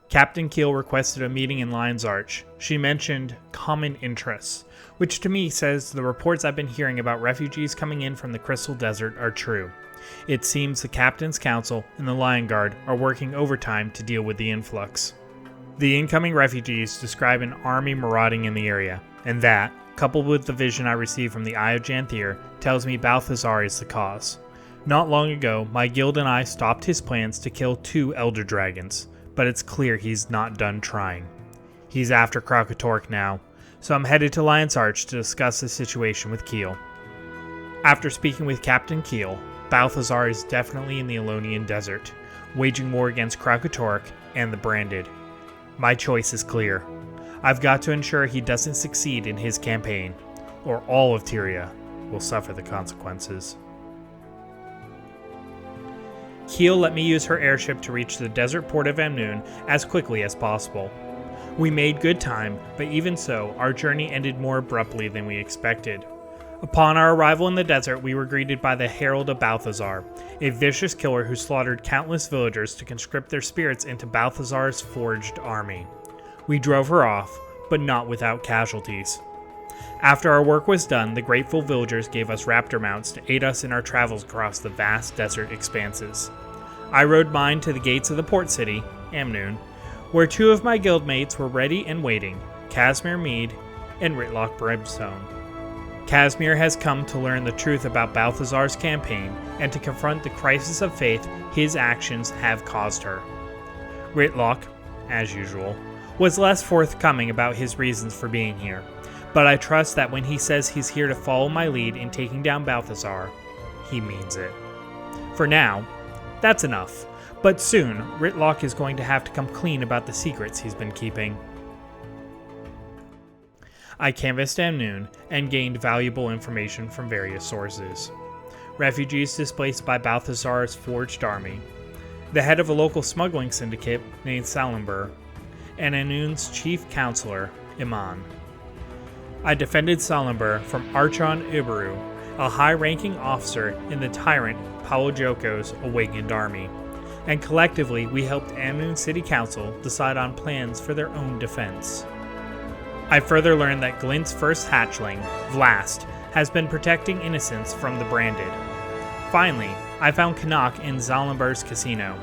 Captain Keel requested a meeting in Lion's Arch. She mentioned common interests, which to me says the reports I've been hearing about refugees coming in from the Crystal Desert are true. It seems the Captain's Council and the Lion Guard are working overtime to deal with the influx. The incoming refugees describe an army marauding in the area, and that, coupled with the vision I received from the Eye of Janthier, tells me Balthazar is the cause. Not long ago, my guild and I stopped his plans to kill 2 Elder Dragons, but it's clear he's not done trying. He's after Kraukatork now, so I'm headed to Lion's Arch to discuss the situation with Keel. After speaking with Captain Keel, Balthazar is definitely in the Elonian Desert, waging war against Kraukatork and the Branded. My choice is clear. I've got to ensure he doesn't succeed in his campaign, or all of Tyria will suffer the consequences. Keel let me use her airship to reach the desert port of Amnoon as quickly as possible. We made good time, but even so, our journey ended more abruptly than we expected. Upon our arrival in the desert, we were greeted by the Herald of Balthazar, a vicious killer who slaughtered countless villagers to conscript their spirits into Balthazar's forged army. We drove her off, but not without casualties. After our work was done, the grateful villagers gave us raptor mounts to aid us in our travels across the vast desert expanses. I rode mine to the gates of the port city, Amnoon, where 2 of my guildmates were ready and waiting, Casimir Mead and Ritlock Brimstone. Casimir has come to learn the truth about Balthazar's campaign and to confront the crisis of faith his actions have caused her. Ritlock, as usual, was less forthcoming about his reasons for being here, but I trust that when he says he's here to follow my lead in taking down Balthazar, he means it. For now, that's enough, but soon Ritlock is going to have to come clean about the secrets he's been keeping. I canvassed Amnoon and gained valuable information from various sources. Refugees displaced by Balthazar's forged army, the head of a local smuggling syndicate named Salimber, and Amnoon's chief counselor, Iman. I defended Salimber from Archon Ibaru, a high-ranking officer in the tyrant Palojoko's awakened army, and collectively we helped Amnoon City Council decide on plans for their own defense. I further learned that Glint's first hatchling, Vlast, has been protecting innocents from the Branded. Finally, I found Kanak in Zalimber's casino.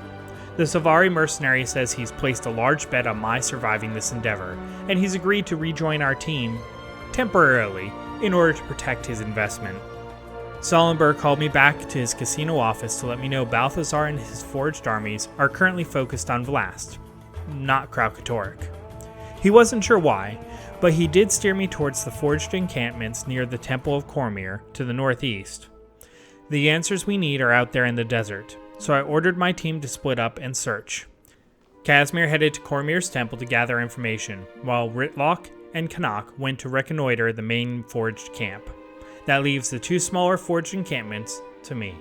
The Savari mercenary says he's placed a large bet on my surviving this endeavor, and he's agreed to rejoin our team temporarily in order to protect his investment. Salimber called me back to his casino office to let me know Balthazar and his forged armies are currently focused on Vlast, not Kraukatork. He wasn't sure why, but he did steer me towards the forged encampments near the Temple of Cormyr to the northeast. The answers we need are out there in the desert, so I ordered my team to split up and search. Casimir headed to Cormyr's temple to gather information, while Ritlock and Kanak went to reconnoiter the main forged camp. That leaves the 2 smaller forged encampments to me.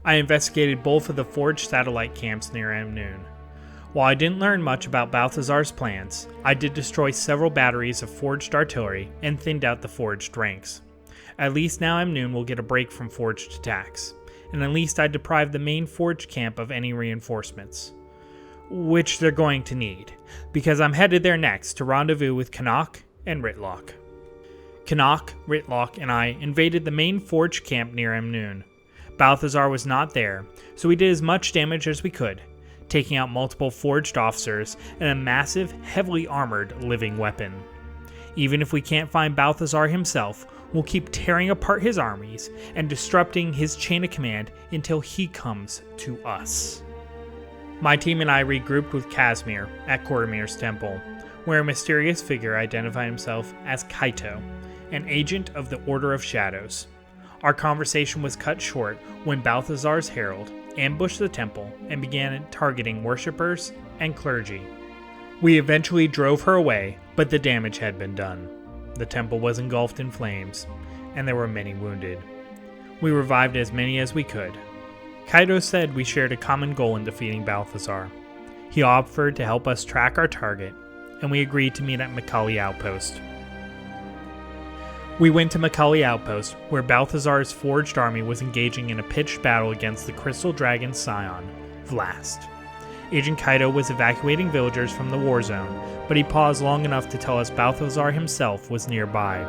I investigated both of the forged satellite camps near Amnoon. While I didn't learn much about Balthazar's plans, I did destroy several batteries of forged artillery and thinned out the forged ranks. At least now Amnoon will get a break from forged attacks, and at least I deprived the main forged camp of any reinforcements. Which they're going to need, because I'm headed there next to rendezvous with Kanak and Ritlock. Kanak, Ritlock, and I invaded the main forged camp near Amnoon. Balthazar was not there, so we did as much damage as we could, taking out multiple forged officers and a massive, heavily armored living weapon. Even if we can't find Balthazar himself, we'll keep tearing apart his armies and disrupting his chain of command until he comes to us. My team and I regrouped with Casimir at Cormyr's temple, where a mysterious figure identified himself as Kaito, an agent of the Order of Shadows. Our conversation was cut short when Balthazar's herald ambushed the temple and began targeting worshippers and clergy. We eventually drove her away, but the damage had been done. The temple was engulfed in flames, and there were many wounded. We revived as many as we could. Kaito said we shared a common goal in defeating Balthazar. He offered to help us track our target, and we agreed to meet at Macaulay Outpost. We went to Macaulay Outpost, where Balthazar's forged army was engaging in a pitched battle against the Crystal Dragon's scion, Vlast. Agent Kaido was evacuating villagers from the war zone, but he paused long enough to tell us Balthazar himself was nearby,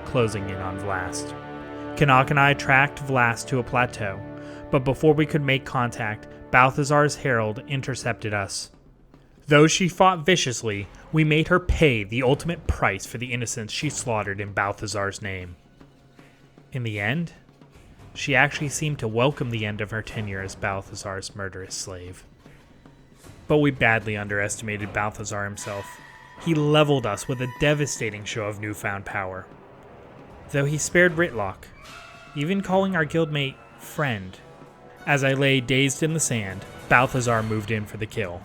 closing in on Vlast. Canuck and I tracked Vlast to a plateau, but before we could make contact, Balthazar's herald intercepted us. Though she fought viciously, we made her pay the ultimate price for the innocents she slaughtered in Balthazar's name. In the end, she actually seemed to welcome the end of her tenure as Balthazar's murderous slave. But we badly underestimated Balthazar himself. He leveled us with a devastating show of newfound power. Though he spared Ritlock, even calling our guildmate friend. As I lay dazed in the sand, Balthazar moved in for the kill.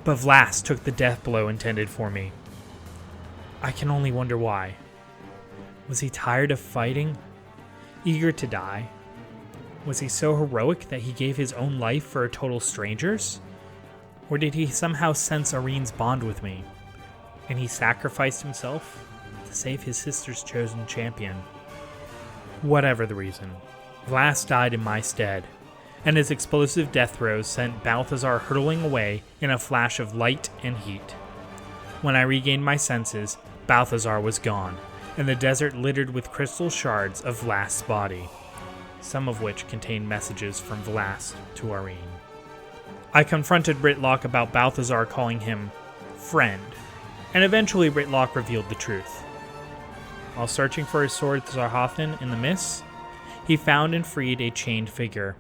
But Vlast took the death blow intended for me. I can only wonder why. Was he tired of fighting? Eager to die? Was he so heroic that he gave his own life for total strangers? Or did he somehow sense Arine's bond with me, and he sacrificed himself to save his sister's chosen champion? Whatever the reason, Vlast died in my stead, and his explosive death throes sent Balthazar hurtling away in a flash of light and heat. When I regained my senses, Balthazar was gone, and the desert littered with crystal shards of Vlast's body, some of which contained messages from Vlast to Arine. I confronted Ritlock about Balthazar calling him friend, and eventually Ritlock revealed the truth. While searching for his sword Zarhothan in the mists, he found and freed a chained figure.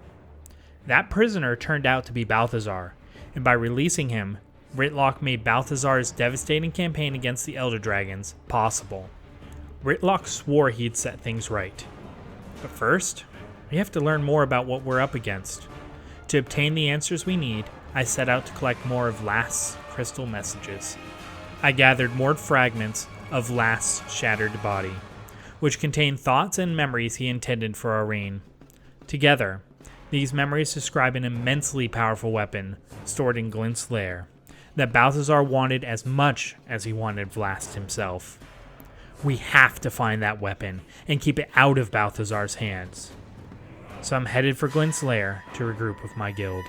That prisoner turned out to be Balthazar, and by releasing him, Ritlock made Balthazar's devastating campaign against the Elder Dragons possible. Ritlock swore he'd set things right. But first, we have to learn more about what we're up against. To obtain the answers we need, I set out to collect more of Last's crystal messages. I gathered more fragments of Last's shattered body, which contained thoughts and memories he intended for Arine. Together, these memories describe an immensely powerful weapon stored in Glint's lair that Balthazar wanted as much as he wanted Vlast himself. We have to find that weapon and keep it out of Balthazar's hands. So I'm headed for Glint's lair to regroup with my guild.